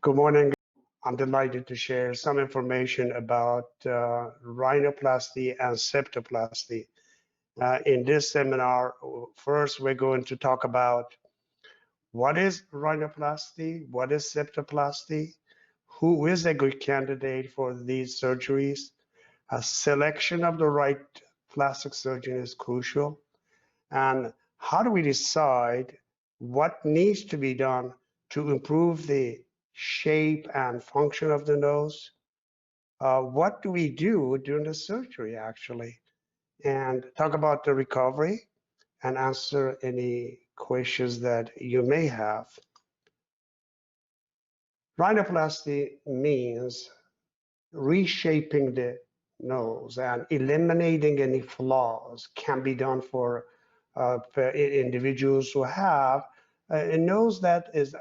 Good morning. I'm delighted to share some information about rhinoplasty and septoplasty. In this seminar, first we're going to talk about what is rhinoplasty, what is septoplasty, who is a good candidate for these surgeries. A selection of the right plastic surgeon is crucial. And how do we decide what needs to be done to improve the shape and function of the nose? What do we do during the surgery, actually? And talk about the recovery and answer any questions that you may have. Rhinoplasty means reshaping the nose and eliminating any flaws can be done for individuals who have a nose that is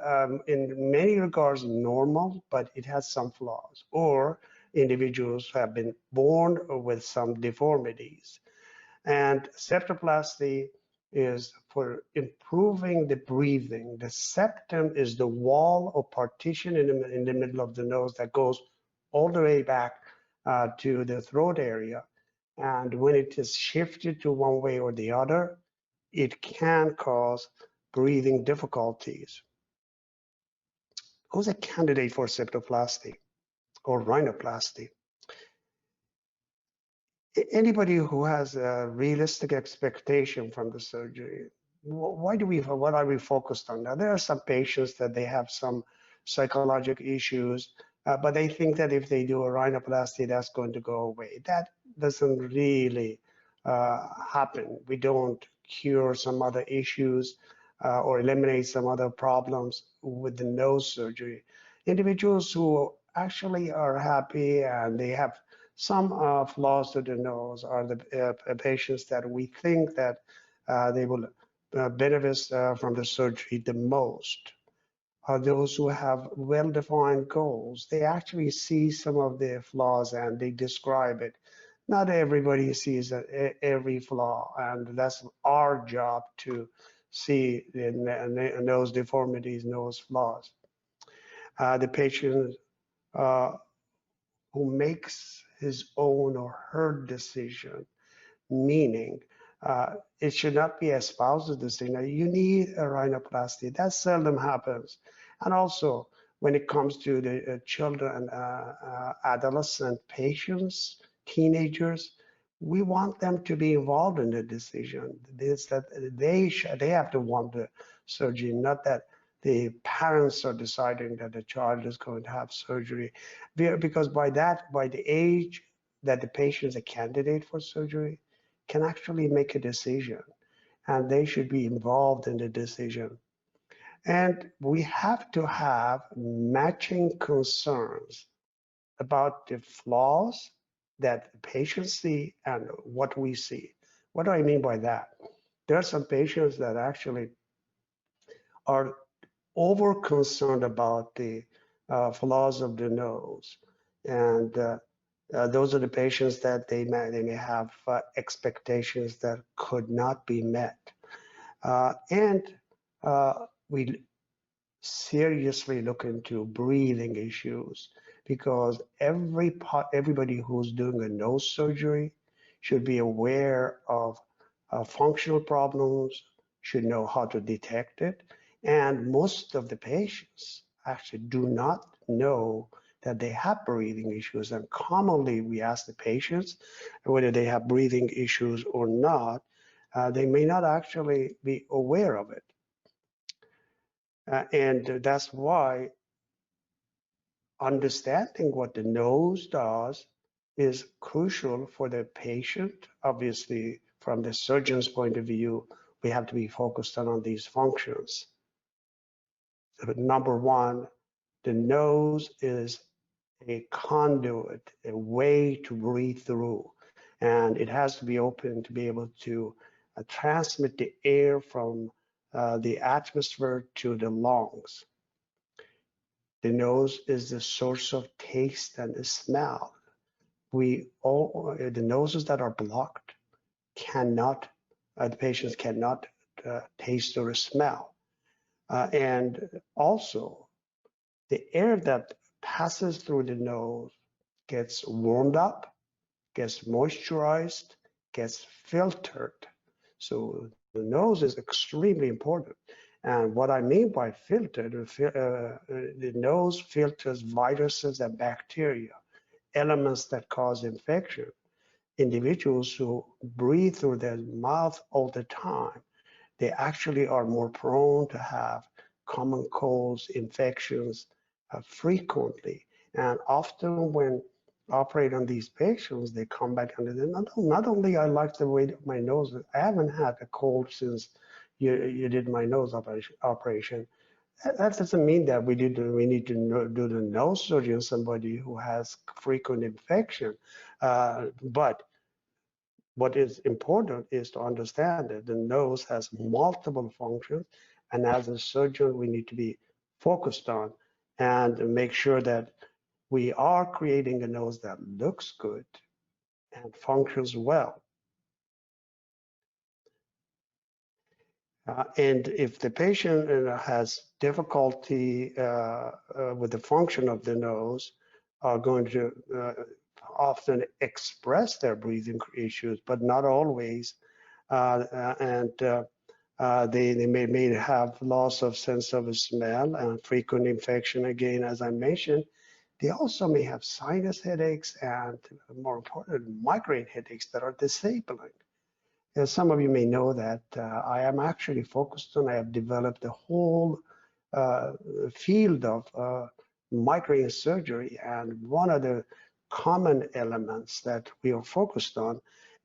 in many regards normal, but it has some flaws, or individuals who have been born with some deformities. And septoplasty is for improving the breathing. The septum is the wall or partition in the middle of the nose that goes all the way back to the throat area. And when it is shifted to one way or the other, it can cause breathing difficulties. Who's a candidate for septoplasty or rhinoplasty? Anybody who has a realistic expectation from the surgery. What are we focused on? Now, there are some patients that they have some psychological issues, but they think that if they do a rhinoplasty, that's going to go away. That doesn't really happen. We don't cure some other issues or eliminate some other problems with the nose surgery. Individuals who actually are happy and they have some flaws to the nose are the patients that we think that they will benefit from the surgery the most. Are those who have well-defined goals. They actually see some of the flaws and they describe it. Not everybody sees every flaw, and that's our job to see nose deformities, nose flaws. The patient who makes his own or her decision, meaning it should not be a spouse's decision. You need a rhinoplasty. That seldom happens. And also, when it comes to the children, adolescent patients, teenagers, we want them to be involved in the decision. It's that they have to want the surgery, not that the parents are deciding that the child is going to have surgery. Because by the age that the patient is a candidate for surgery, can actually make a decision, and they should be involved in the decision. And we have to have matching concerns about the flaws that the patients see and what we see. What do I mean by that? There are some patients that actually are over concerned about the flaws of the nose, and those are the patients that they may have expectations that could not be met, and we seriously look into breathing issues because everybody who's doing a nose surgery should be aware of functional problems, should know how to detect it, and most of the patients actually do not know that they have breathing issues. And commonly we ask the patients whether they have breathing issues or not. They may not actually be aware of it. And that's why understanding what the nose does is crucial for the patient. Obviously, from the surgeon's point of view, we have to be focused on these functions. So number one, the nose is a conduit, a way to breathe through, and it has to be open to be able to transmit the air from the atmosphere to the lungs. The nose is the source of taste and smell. The noses that are blocked cannot, the patients cannot taste or smell. And also, the air that passes through the nose gets warmed up, gets moisturized, gets filtered. So the nose is extremely important. And what I mean by filtered, the nose filters viruses and bacteria, elements that cause infection. Individuals who breathe through their mouth all the time, they actually are more prone to have common colds, infections frequently. And often when I operate on these patients, they come back and they not only I like the way my nose, I haven't had a cold since you did my nose operation. That doesn't mean that we need to do the nose surgery on somebody who has frequent infection. But what is important is to understand that the nose has multiple functions, and as a surgeon, we need to be focused on and make sure that we are creating a nose that looks good and functions well. And if the patient has difficulty with the function of the nose, are going to often express their breathing issues, but not always. They may have loss of sense of smell and frequent infection again, as I mentioned. They also may have sinus headaches and, more important, migraine headaches that are disabling. As some of you may know that I am actually focused on, I have developed a whole uh, field of migraine surgery, and one of the common elements that we are focused on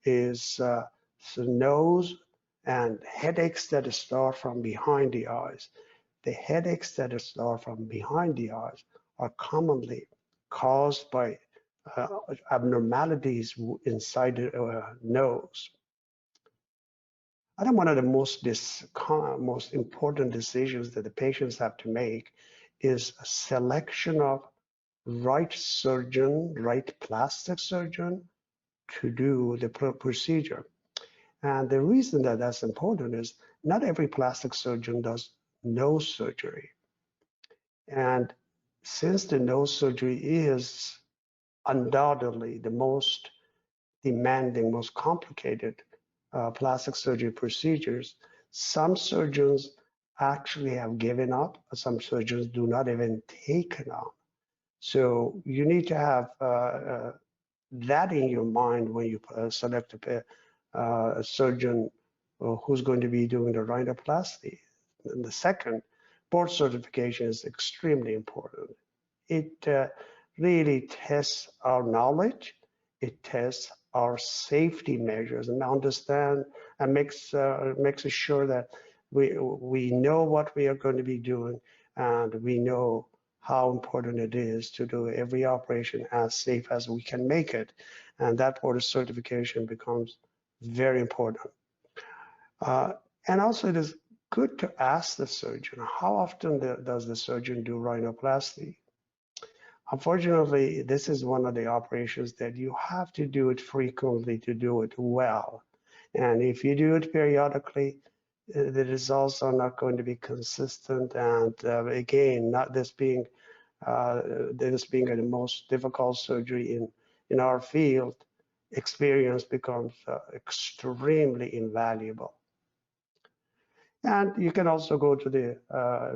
is the nose and headaches that start from behind the eyes. The headaches that start from behind the eyes are commonly caused by abnormalities inside the nose. I think one of the most important decisions that the patients have to make is a selection of right surgeon, right plastic surgeon to do the procedure. And the reason that that's important is not every plastic surgeon does nose surgery. And since the nose surgery is undoubtedly the most demanding, most complicated plastic surgery procedures, some surgeons actually have given up. Some surgeons do not even take it on. So you need to have that in your mind when you select a surgeon who's going to be doing the rhinoplasty. And the second, board certification is extremely important. It really tests our knowledge. It tests our safety measures and understand and makes sure that we know what we are going to be doing, and we know how important it is to do every operation as safe as we can make it. And that board certification becomes very important. Uh, and also it is good to ask the surgeon, how often does the surgeon do rhinoplasty? Unfortunately, this is one of the operations that you have to do it frequently to do it well. And if you do it periodically, the results are not going to be consistent. And again, not this being the most difficult surgery in our field, experience becomes extremely invaluable. And you can also go to the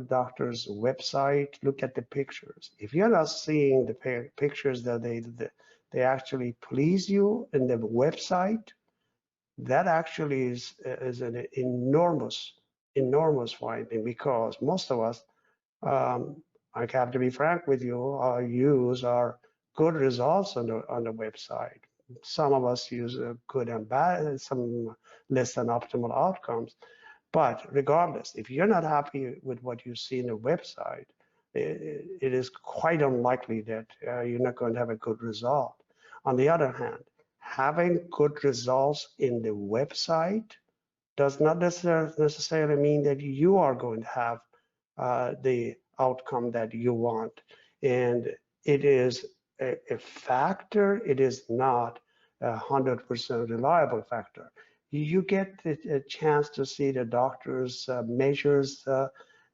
doctor's website, look at the pictures. If you're not seeing the pictures that they actually please you in the website, that actually is an enormous finding, because most of us, I have to be frank with you, use our good results on the website. Some of us use good and bad, some less than optimal outcomes. But regardless, if you're not happy with what you see in the website, it is quite unlikely that you're not going to have a good result. On the other hand, having good results in the website does not necessarily mean that you are going to have the outcome that you want. And it is a factor, it is not 100% reliable factor. You get a chance to see the doctor's measures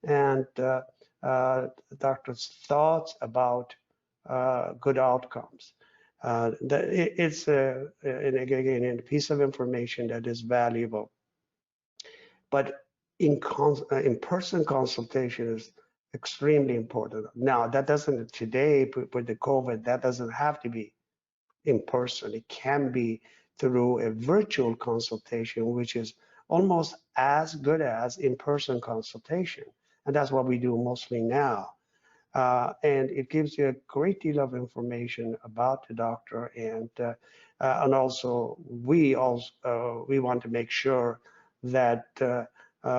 and doctor's thoughts about good outcomes. It's again a piece of information that is valuable, but in-person consultation is extremely important. Now, that doesn't today with the COVID, that doesn't have to be in person. It can be through a virtual consultation, which is almost as good as in-person consultation. And that's what we do mostly now. And it gives you a great deal of information about the doctor, and also we want to make sure that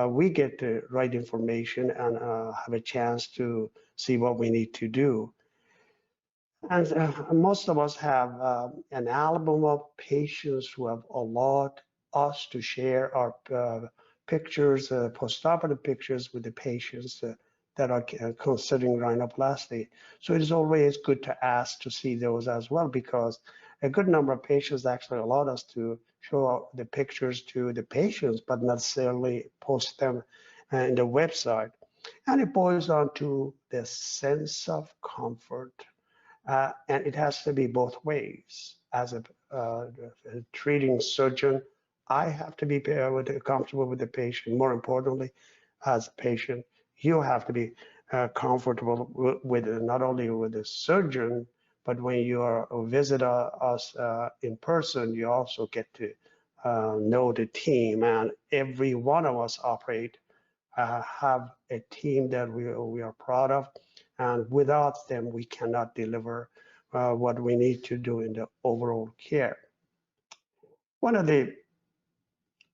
we get the right information and have a chance to see what we need to do. And most of us have an album of patients who have allowed us to share our pictures, postoperative pictures with the patients that are considering rhinoplasty. So it is always good to ask to see those as well, because a good number of patients actually allowed us to show the pictures to the patients, but not necessarily post them in the website. And it boils down to the sense of comfort. And it has to be both ways. As a treating surgeon, I have to be comfortable with the patient. More importantly, as a patient, you have to be comfortable with not only with the surgeon, but when you visit us in person, you also get to know the team. And every one of us have a team that we are proud of. And without them, we cannot deliver what we need to do in the overall care. One of the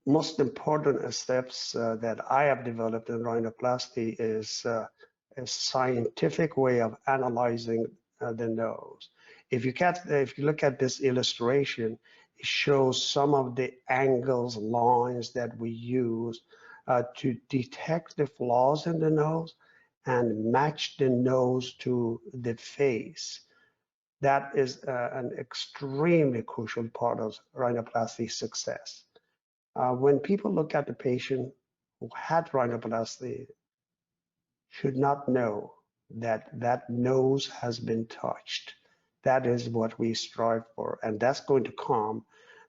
most important steps that I have developed in rhinoplasty is a scientific way of analyzing the nose. If you look at this illustration, it shows some of the angles, lines that we use to detect the flaws in the nose and match the nose to the face. That is an extremely crucial part of rhinoplasty success. When people look at the patient who had rhinoplasty, should not know that that nose has been touched. That is what we strive for, and that's going to come,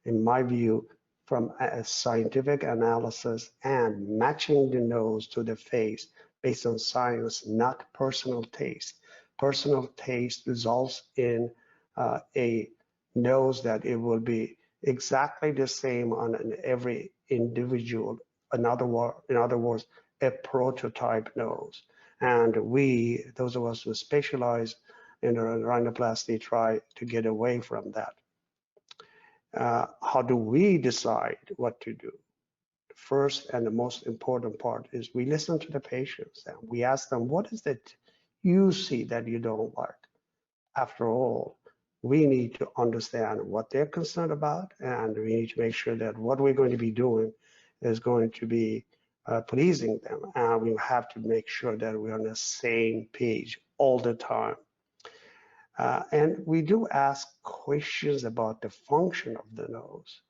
in my view, from a scientific analysis and matching the nose to the face based on science, not personal taste. Personal taste results in a nose that it will be exactly the same on every individual. In other words, a prototype nose. And those of us who specialize in rhinoplasty, try to get away from that. How do we decide what to do? First and the most important part is we listen to the patients and we ask them, what is it you see that you don't like? After all, we need to understand what they're concerned about, and we need to make sure that what we're going to be doing is going to be pleasing them. And we have to make sure that we're on the same page all the time. And we do ask questions about the function of the nose.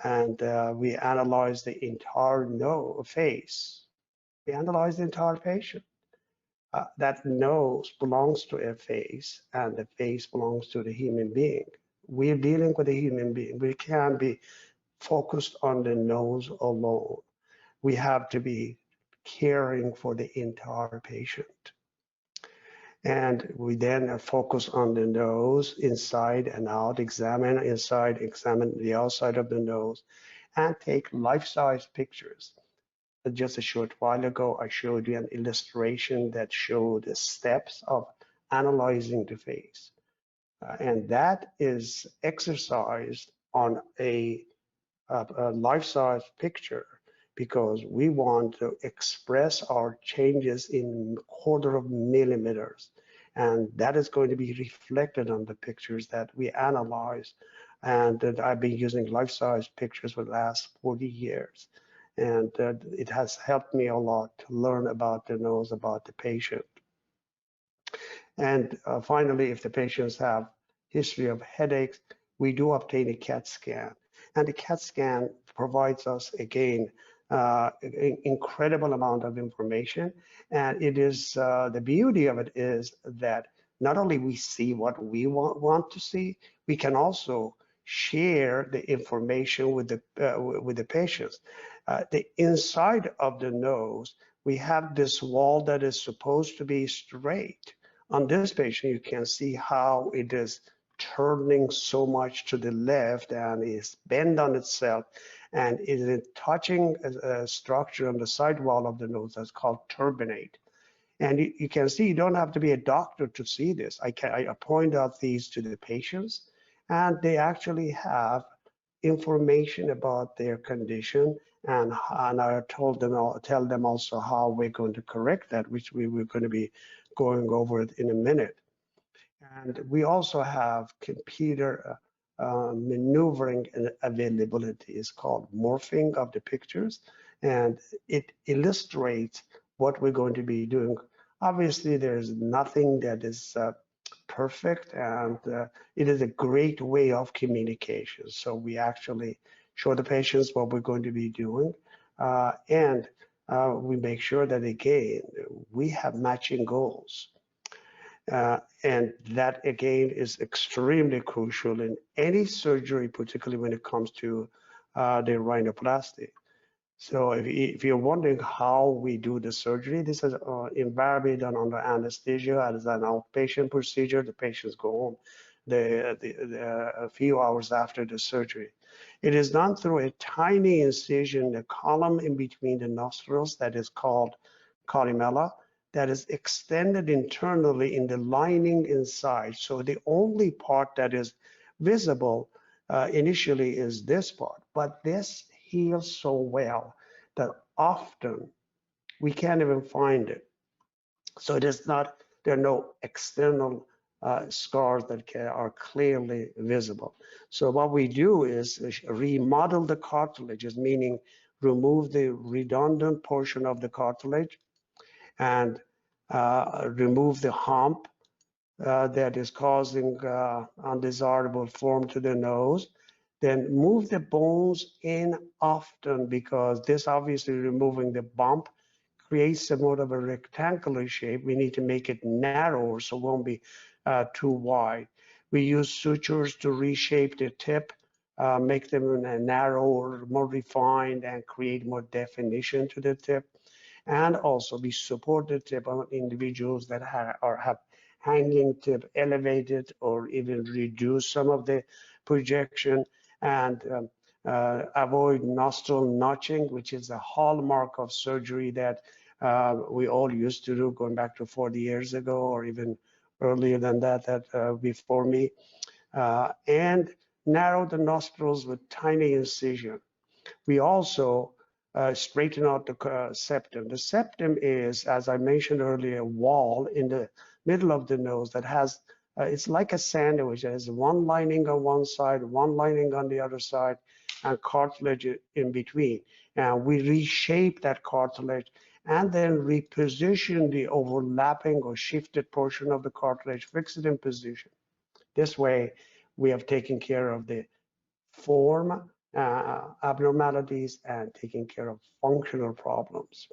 And we analyze the entire face. We analyze the entire patient. That nose belongs to a face, and the face belongs to the human being. We're dealing with a human being. We can't be focused on the nose alone. We have to be caring for the entire patient. And we then focus on the nose, inside and out, examine inside, examine the outside of the nose, and take life-size pictures. Just a short while ago, I showed you an illustration that showed the steps of analyzing the face. And that is exercised on a life-size picture because we want to express our changes in quarter of millimeters. And that is going to be reflected on the pictures that we analyze. And I've been using life-size pictures for the last 40 years. And it has helped me a lot to learn about the nose, about the patient. And finally, if the patients have history of headaches, we do obtain a CAT scan. And the CAT scan provides us, again, incredible amount of information. And it is the beauty of it is that not only we see what we want to see, we can also share the information with the patients. The inside of the nose, we have this wall that is supposed to be straight. On this patient, you can see how it is turning so much to the left and is bent on itself, and it is touching a structure on the side wall of the nose that's called turbinate. And you can see you don't have to be a doctor to see this. I point out these to the patients, and they actually have information about their condition, and I tell them also how we're going to correct that, which we're going to be going over it in a minute. And we also have computer maneuvering and availability. It's called morphing of the pictures, and it illustrates what we're going to be doing. Obviously, there's nothing that is perfect, and it is a great way of communication. So we actually show the patients what we're going to be doing, and we make sure that, again, we have matching goals. And that, again, is extremely crucial in any surgery, particularly when it comes to the rhinoplasty. So if you're wondering how we do the surgery, this is invariably done under anesthesia as an outpatient procedure. The patients go home a few hours after the surgery. It is done through a tiny incision, a column in between the nostrils that is called columella, that is extended internally in the lining inside. So the only part that is visible initially is this part, but this heals so well that often we can't even find it. So it is not, there are no external scars that are clearly visible. So what we do is remodel the cartilages, meaning remove the redundant portion of the cartilage and remove the hump that is causing undesirable form to the nose. Then move the bones in often, because this obviously removing the bump creates somewhat of a rectangular shape. We need to make it narrower so it won't be too wide. We use sutures to reshape the tip, make them narrower, more refined, and create more definition to the tip. And also we support the tip on individuals that have hanging tip, elevated or even reduce some of the projection, and avoid nostril notching, which is a hallmark of surgery that we all used to do going back to 40 years ago, or even earlier than that, before me. And narrow the nostrils with tiny incision. We also straighten out the septum. The septum is, as I mentioned earlier, a wall in the middle of the nose that has, it's like a sandwich. It has one lining on one side, one lining on the other side, and cartilage in between. And we reshape that cartilage and then reposition the overlapping or shifted portion of the cartilage, fix it in position. This way, we have taken care of the form abnormalities and taking care of functional problems.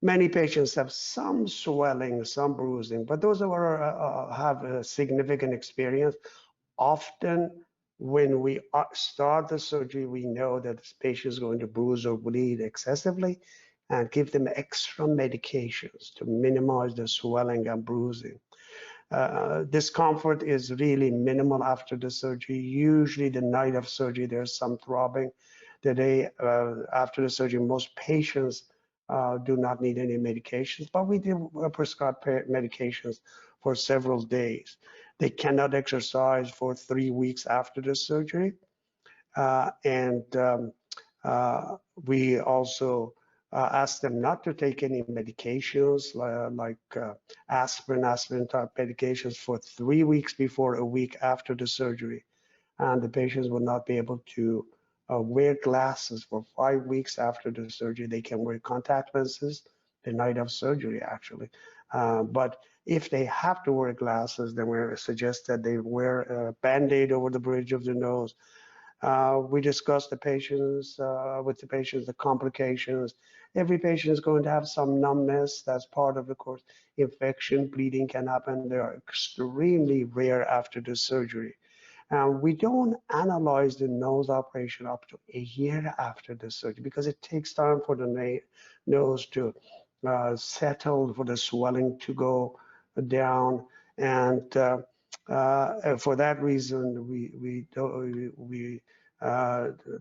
Many patients have some swelling, some bruising, but those who have a significant experience, often when we start the surgery, we know that this patient is going to bruise or bleed excessively, and give them extra medications to minimize the swelling and bruising. Discomfort is really minimal after the surgery. Usually the night of surgery, there's some throbbing. The day after the surgery, most patients do not need any medications, but we do prescribe medications for several days. They cannot exercise for 3 weeks after the surgery. We also ask them not to take any medications like aspirin type medications for 3 weeks before, a week after the surgery. And the patients will not be able to wear glasses for 5 weeks after the surgery. They can wear contact lenses the night of surgery, actually. But if they have to wear glasses, then we suggest that they wear a Band-Aid over the bridge of the nose, We discuss the patients with the patients, the complications. Every patient is going to have some numbness. That's part of the course. Infection, bleeding can happen. They are extremely rare after the surgery. And we don't analyze the nose operation up to a year after the surgery because it takes time for the nose to settle, for the swelling to go down. And for that reason, we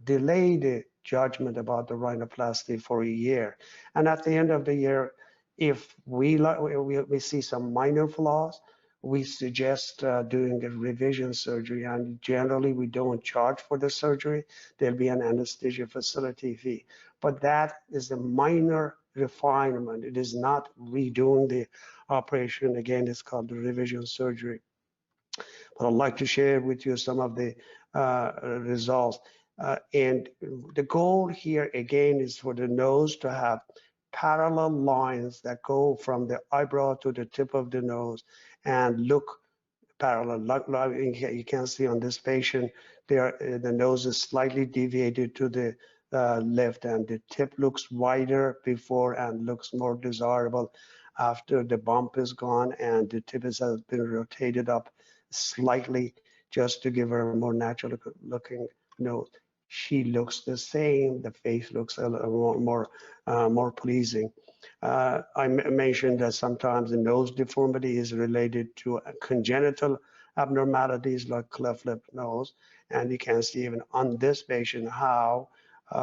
delay the judgment about the rhinoplasty for a year. And at the end of the year, if we see some minor flaws, we suggest doing a revision surgery, and generally we don't charge for the surgery. There'll be an anesthesia facility fee, but that is a minor refinement. It is not redoing the operation. Again, it's called the revision surgery. But I'd like to share with you some of the results. And the goal here again is for the nose to have parallel lines that go from the eyebrow to the tip of the nose and look parallel. Like you can see on this patient, there the nose is slightly deviated to the left, and the tip looks wider before and looks more desirable after the bump is gone, and the tip has been rotated up slightly just to give her a more natural looking nose. She looks the same. The face looks a little more pleasing. I mentioned that sometimes the nose deformity is related to congenital abnormalities like cleft lip nose, and you can see even on this patient how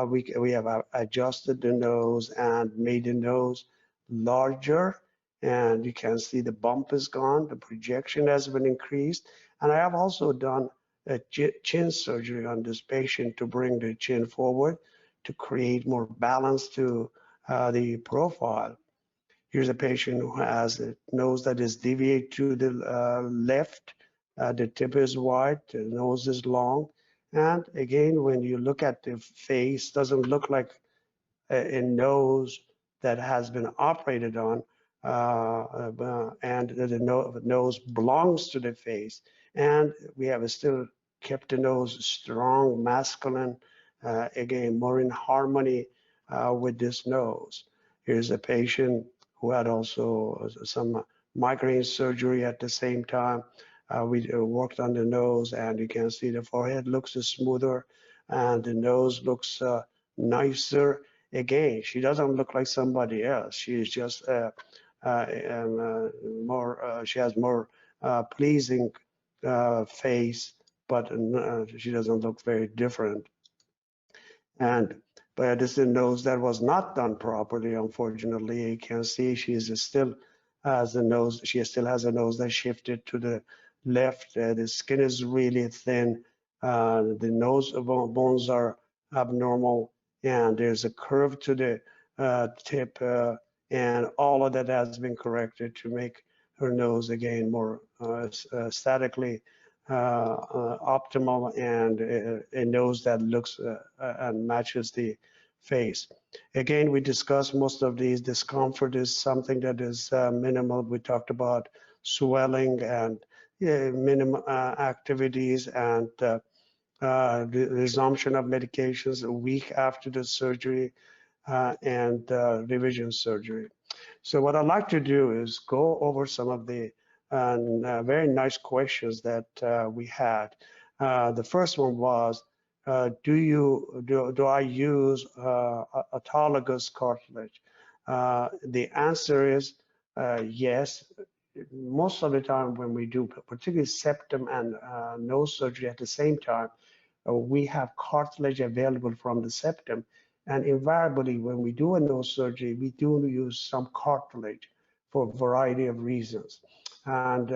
we have adjusted the nose and made the nose larger, and you can see the bump is gone, the projection has been increased, and I have also done a chin surgery on this patient to bring the chin forward to create more balance to the profile. Here's a patient who has a nose that is deviated to the left. The tip is wide, the nose is long. And again, when you look at the face, doesn't look like a nose that has been operated on, and the nose belongs to the face. And we have still kept the nose strong, masculine, again, more in harmony with this nose. Here's a patient who had also some migraine surgery at the same time. We worked on the nose, and you can see the forehead looks smoother and the nose looks nicer. Again, she doesn't look like somebody else. She is just more, she has more pleasing face, but she doesn't look very different. And but this is a nose that was not done properly, unfortunately. You can see she is still has a nose, she still has a nose that shifted to the left. The skin is really thin. The nose bones are abnormal, and there's a curve to the tip, and all of that has been corrected to make her nose again more statically optimal, and a nose that looks and matches the face. Again, we discussed most of these. Discomfort is something that is minimal. We talked about swelling and minimum activities, and the resumption of medications a week after the surgery, and revision surgery. So what I'd like to do is go over some of the very nice questions that we had. The first one was, do I use autologous cartilage? The answer is yes. Most of the time when we do, particularly septum and nose surgery at the same time, we have cartilage available from the septum. And invariably, when we do a nose surgery, we do use some cartilage for a variety of reasons. And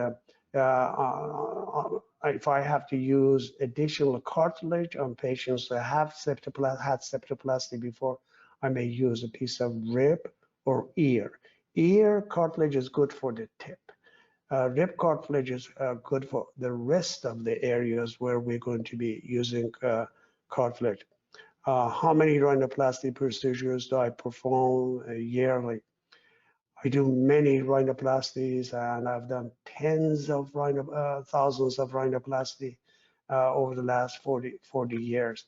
if I have to use additional cartilage on patients that have had septoplasty before, I may use a piece of rib or ear. Ear cartilage is good for the tip. Rib cartilage is good for the rest of the areas where we're going to be using cartilage. How many rhinoplasty procedures do I perform yearly? I do many rhinoplasties, and I've done thousands of rhinoplasty over the last 40 years.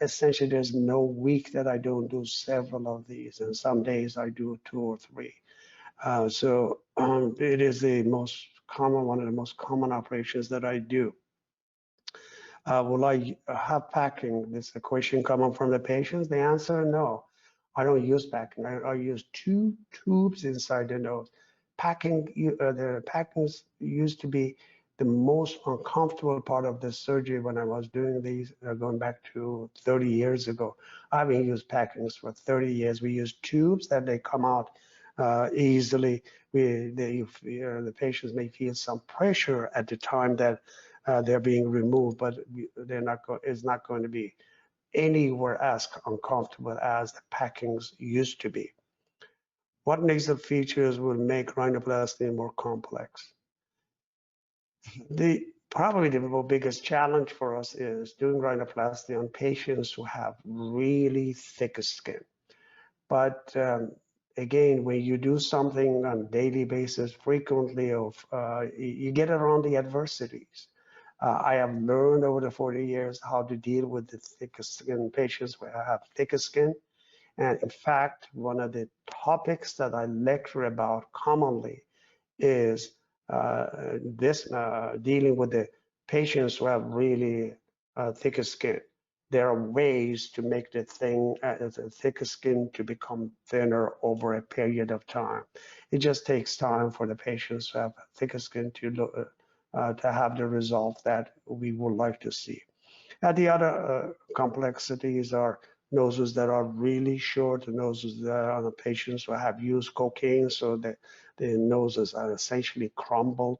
Essentially, there's no week that I don't do several of these, and some days I do 2 or 3. So it is the most common, one of the most common operations that I do. Will I have packing? This is a question coming from the patients. The answer, no. I don't use packing. I use 2 tubes inside the nose. The packings used to be the most uncomfortable part of the surgery when I was doing these, going back to 30 years ago. I haven't used packings for 30 years. We use tubes that they come out easily. The patients may feel some pressure at the time that they're being removed, but it's not going to be anywhere as uncomfortable as the packings used to be. What nasal features will make rhinoplasty more complex? Probably the biggest challenge for us is doing rhinoplasty on patients who have really thick skin. But again, when you do something on a daily basis frequently, you get around the adversities. I have learned over the 40 years how to deal with the thicker skin patients who have thicker skin. And in fact, one of the topics that I lecture about commonly is dealing with the patients who have really thicker skin. There are ways to make the thicker skin to become thinner over a period of time. It just takes time for the patients who have thicker skin to have the result that we would like to see. The other complexities are noses that are really short, noses that are on the patients who have used cocaine, so the noses are essentially crumbled.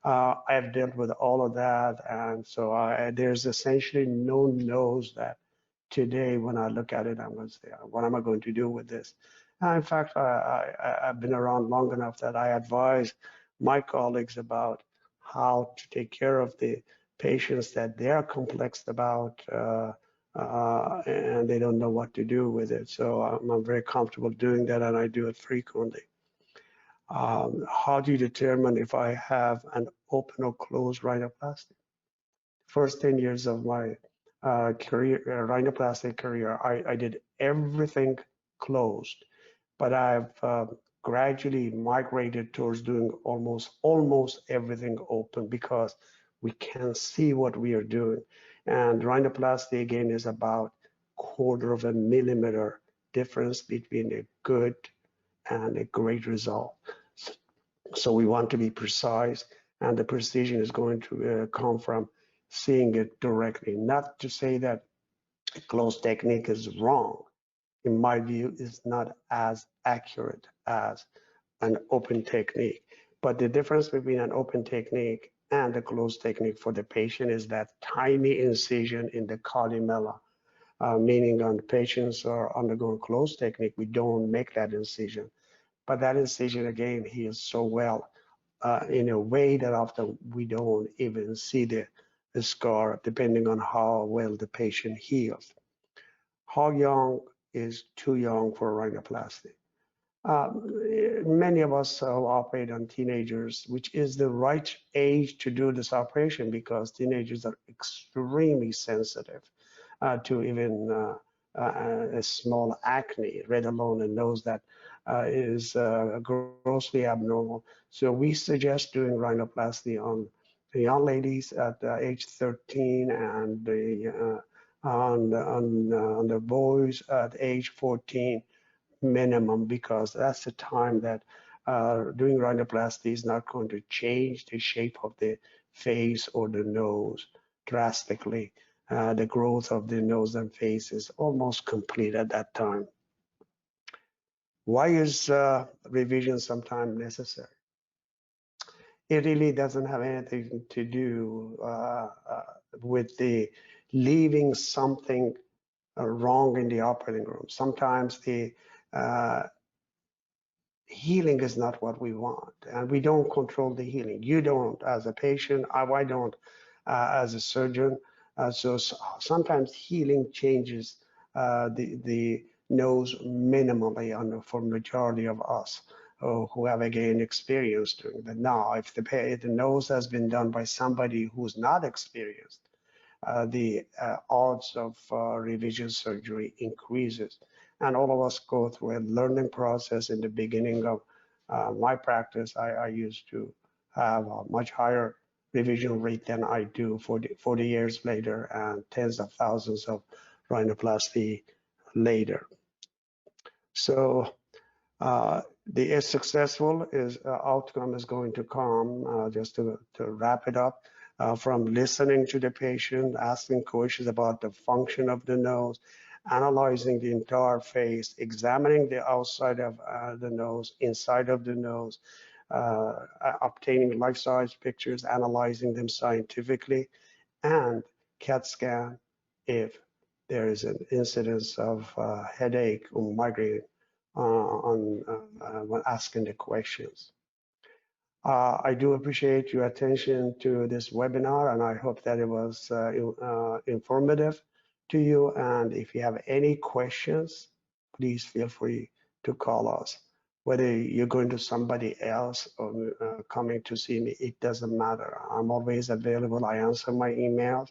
I've dealt with all of that, and so there's essentially no nose that today, when I look at it, I'm going to say, what am I going to do with this? In fact, I've been around long enough that I advise my colleagues about how to take care of the patients that they're complexed about and they don't know what to do with it. So I'm very comfortable doing that, and I do it frequently. How do you determine if I have an open or closed rhinoplasty? First 10 years of my rhinoplasty career, I did everything closed, but I've gradually migrated towards doing almost everything open because we can see what we are doing. And rhinoplasty, again, is about 1/4 of a millimeter difference between a good and a great result. So we want to be precise, and the precision is going to come from seeing it directly. Not to say that a closed technique is wrong. In my view, it's not as accurate as an open technique. But the difference between an open technique and a closed technique for the patient is that tiny incision in the columella, meaning on the patients who are undergoing closed technique, we don't make that incision. But that incision, again, heals so well in a way that often we don't even see the scar, depending on how well the patient heals. How young is too young for rhinoplasty? Many of us operate on teenagers, which is the right age to do this operation because teenagers are extremely sensitive to even a small acne, let alone a nose that is grossly abnormal. So we suggest doing rhinoplasty on the young ladies at age 13 and on the boys at age 14 minimum, because that's the time that doing rhinoplasty is not going to change the shape of the face or the nose drastically. The growth of the nose and face is almost complete at that time. Why is revision sometimes necessary? It really doesn't have anything to do with the leaving something wrong in the operating room. Sometimes the healing is not what we want, and we don't control the healing. You don't as a patient, I don't as a surgeon. So sometimes healing changes the nose minimally for majority of us who have again experience doing that. Now, if the nose has been done by somebody who's not experienced, the odds of revision surgery increases. And all of us go through a learning process. In the beginning of my practice, I used to have a much higher revision rate than I do 40 years later, and tens of thousands of rhinoplasty later. So the successful outcome is going to come, just to wrap it up, from listening to the patient, asking questions about the function of the nose, analyzing the entire face, examining the outside of the nose, inside of the nose, obtaining life-size pictures, analyzing them scientifically, and CAT scan if there is an incidence of headache or migraine when asking the questions. I do appreciate your attention to this webinar, and I hope that it was informative to you. And if you have any questions, please feel free to call us. Whether you're going to somebody else or coming to see me, it doesn't matter. I'm always available. I answer my emails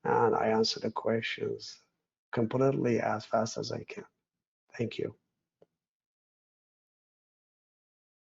and I answer the questions completely as fast as I can. Thank you.